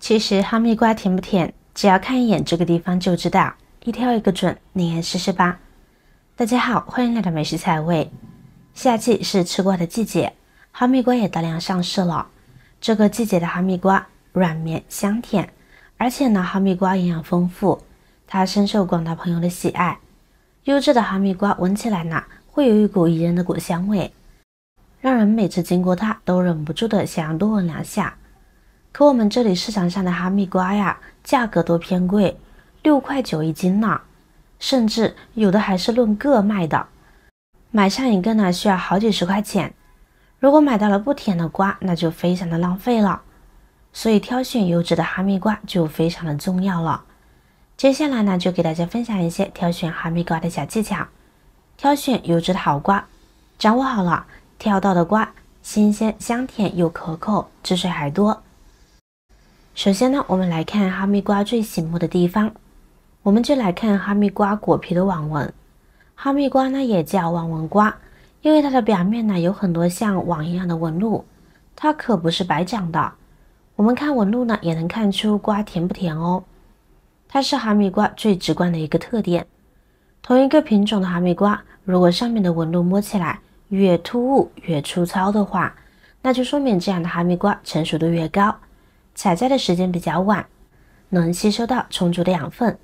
其实哈密瓜甜不甜，只要看一眼这个地方就知道，一挑一个准，你也试试吧。大家好，欢迎来到美食采味。夏季是吃瓜的季节，哈密瓜也大量上市了。这个季节的哈密瓜软绵香甜，而且呢，哈密瓜营养丰富，它深受广大朋友的喜爱。优质的哈密瓜闻起来呢，会有一股宜人的果香味，让人每次经过它都忍不住的想要多闻两下。可我们这里市场上的哈密瓜呀，价格都偏贵，6块9一斤呢，甚至有的还是论个卖的，买上一个呢需要好几十块钱。如果买到了不甜的瓜，那就非常的浪费了。所以挑选优质的哈密瓜就非常的重要了。接下来呢，就给大家分享一些挑选哈密瓜的小技巧。挑选优质的好瓜，掌握好了，挑到的瓜新鲜香甜又可口，汁水还多。首先呢，我们来看哈密瓜最醒目的地方，我们就来看哈密瓜果皮的网纹。哈密瓜呢也叫网纹瓜，因为它的表面呢有很多像网一样的纹路，它可不是白长的。我们看纹路呢，也能看出瓜甜不甜哦。它是哈密瓜最直观的一个特点。同一个品种的哈密瓜，如果上面的纹路摸起来越突兀越粗糙的话，那就说明这样的哈密瓜成熟度越高，采摘的时间比较晚，能吸收到充足的养分，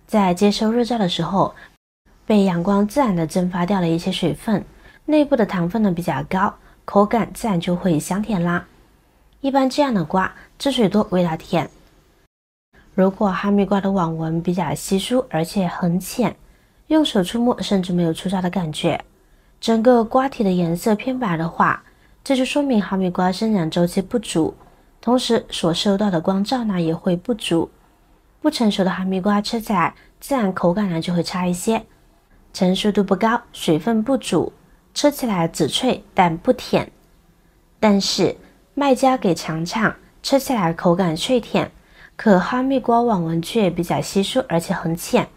在接受日照的时候，被阳光自然的蒸发掉了一些水分，内部的糖分呢比较高，口感自然就会香甜啦。一般这样的瓜汁水多，味道甜。如果哈密瓜的网纹比较稀疏，而且很浅，用手触摸甚至没有粗糙的感觉，整个瓜体的颜色偏白的话，这就说明哈密瓜生长周期不足，同时所受到的光照呢也会不足。不成熟的哈密瓜吃起来自然口感呢就会差一些，成熟度不高，水分不足，吃起来紫脆但不甜。但是卖家给尝尝，吃起来口感脆甜，可哈密瓜网纹却比较稀疏而且很浅，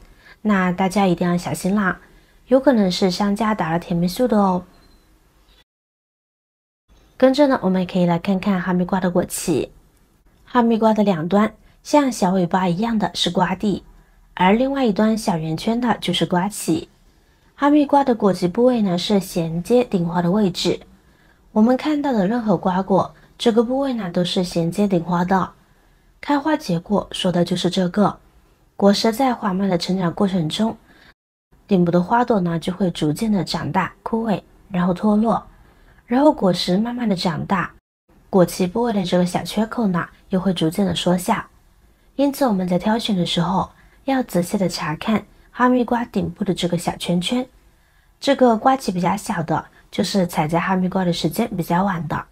那大家一定要小心啦，有可能是商家打了甜霉素的哦。跟着呢，我们可以来看看哈密瓜的果脐。哈密瓜的两端像小尾巴一样的是瓜蒂，而另外一端小圆圈的就是瓜脐。哈密瓜的果脐部位呢是衔接顶花的位置。我们看到的任何瓜果，这个部位呢都是衔接顶花的。开花结果说的就是这个。果实在缓慢的成长过程中，顶部的花朵呢就会逐渐的长大枯萎，然后脱落，然后果实慢慢的长大，果脐部位的这个小缺口呢又会逐渐的缩小。因此我们在挑选的时候要仔细的查看哈密瓜顶部的这个小圈圈，这个瓜脐比较小的就是采摘哈密瓜的时间比较晚的。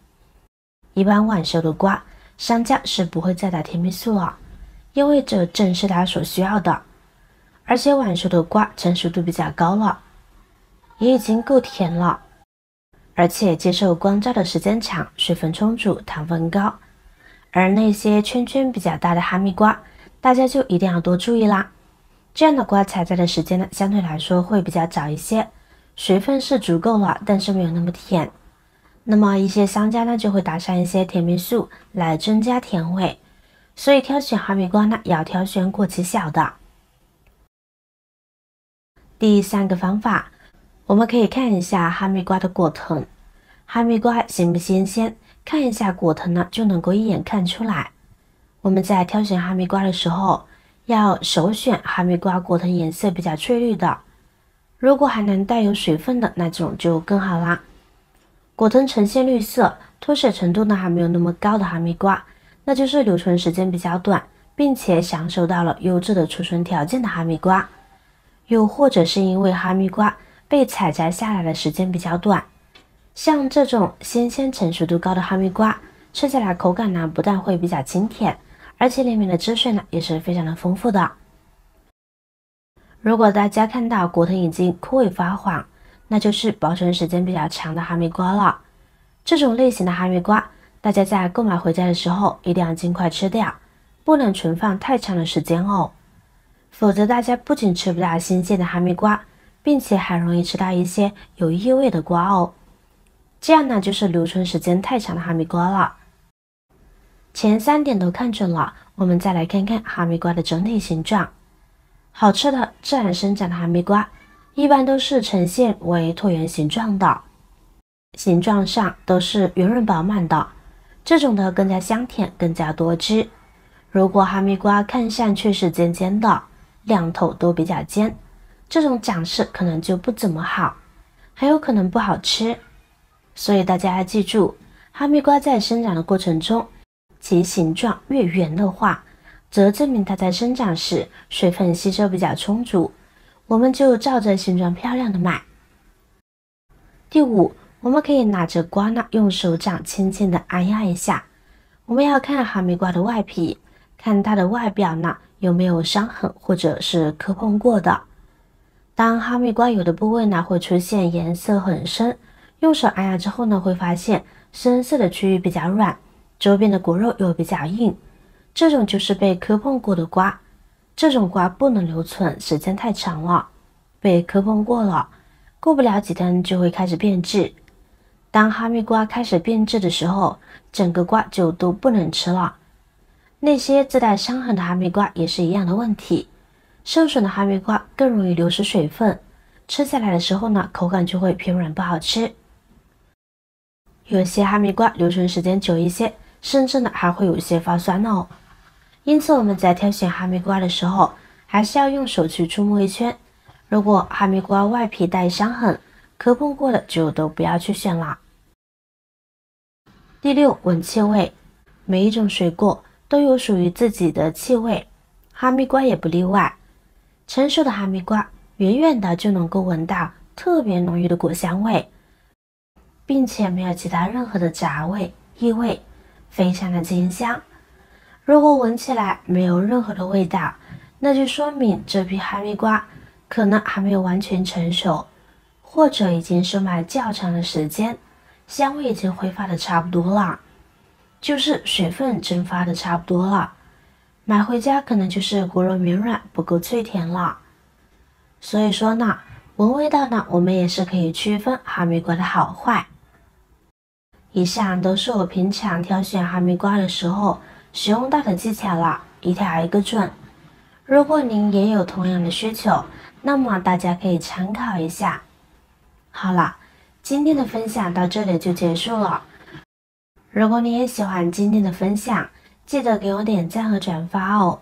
一般晚熟的瓜，商家是不会再打甜霉素了，因为这正是它所需要的。而且晚熟的瓜成熟度比较高了，也已经够甜了，而且接受光照的时间长，水分充足，糖分高。而那些圈圈比较大的哈密瓜，大家就一定要多注意啦。这样的瓜采摘的时间呢，相对来说会比较早一些，水分是足够了，但是没有那么甜。那么一些商家呢就会打上一些甜霉素来增加甜味，所以挑选哈密瓜呢要挑选果脐小的。第三个方法，我们可以看一下哈密瓜的果藤，哈密瓜新不新鲜，看一下果藤呢就能够一眼看出来。我们在挑选哈密瓜的时候，要首选哈密瓜果藤颜色比较翠绿的，如果还能带有水分的那种就更好啦。果藤呈现绿色，脱水程度呢还没有那么高的哈密瓜，那就是留存时间比较短，并且享受到了优质的储存条件的哈密瓜。又或者是因为哈密瓜被采摘下来的时间比较短，像这种新鲜成熟度高的哈密瓜，吃起来口感呢不但会比较清甜，而且里面的汁水呢也是非常的丰富的。如果大家看到果藤已经枯萎发黄，那就是保存时间比较长的哈密瓜了。这种类型的哈密瓜，大家在购买回家的时候一定要尽快吃掉，不能存放太长的时间哦，否则大家不仅吃不到新鲜的哈密瓜，并且还容易吃到一些有异味的瓜哦。这样呢就是留存时间太长的哈密瓜了。前3点都看准了，我们再来看看哈密瓜的整体形状。好吃的自然生长的哈密瓜，一般都是呈现为椭圆形状的，形状上都是圆润饱满的，这种的更加香甜，更加多汁。如果哈密瓜看上去是尖尖的，两头都比较尖，这种长势可能就不怎么好，还有可能不好吃。所以大家要记住，哈密瓜在生长的过程中，其形状越圆的话，则证明它在生长时水分吸收比较充足，我们就照着形状漂亮的买。第5，我们可以拿着瓜呢，用手掌轻轻的按压一下。我们要看哈密瓜的外皮，看它的外表呢有没有伤痕或者是磕碰过的。当哈密瓜有的部位呢会出现颜色很深，用手按压之后呢，会发现深色的区域比较软，周边的果肉又比较硬，这种就是被磕碰过的瓜。这种瓜不能留存，时间太长了，被磕碰过了，过不了几天就会开始变质。当哈密瓜开始变质的时候，整个瓜就都不能吃了。那些自带伤痕的哈密瓜也是一样的问题，受损的哈密瓜更容易流失水分，吃起来的时候呢，口感就会偏软不好吃。有些哈密瓜留存时间久一些，甚至呢还会有一些发酸哦。因此我们在挑选哈密瓜的时候，还是要用手去触摸一圈。如果哈密瓜外皮带伤痕，磕碰过的就都不要去选了。第6，闻气味。每一种水果都有属于自己的气味，哈密瓜也不例外。成熟的哈密瓜远远的就能够闻到特别浓郁的果香味，并且没有其他任何的杂味、异味，非常的清香。如果闻起来没有任何的味道，那就说明这批哈密瓜可能还没有完全成熟，或者已经收买较长的时间，香味已经挥发的差不多了，就是水分蒸发的差不多了，买回家可能就是果肉绵软，不够脆甜了。所以说呢，闻味道呢，我们也是可以区分哈密瓜的好坏。以上都是我平常挑选哈密瓜的时候使用到的技巧了，一条一个准。如果您也有同样的需求，那么大家可以参考一下。好了，今天的分享到这里就结束了。如果你也喜欢今天的分享，记得给我点赞和转发哦。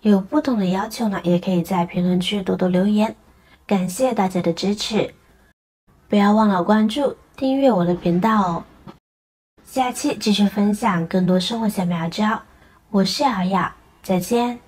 有不同的要求呢，也可以在评论区多多留言。感谢大家的支持，不要忘了关注、订阅我的频道哦。下期继续分享更多生活小妙招，我是瑶瑶，再见。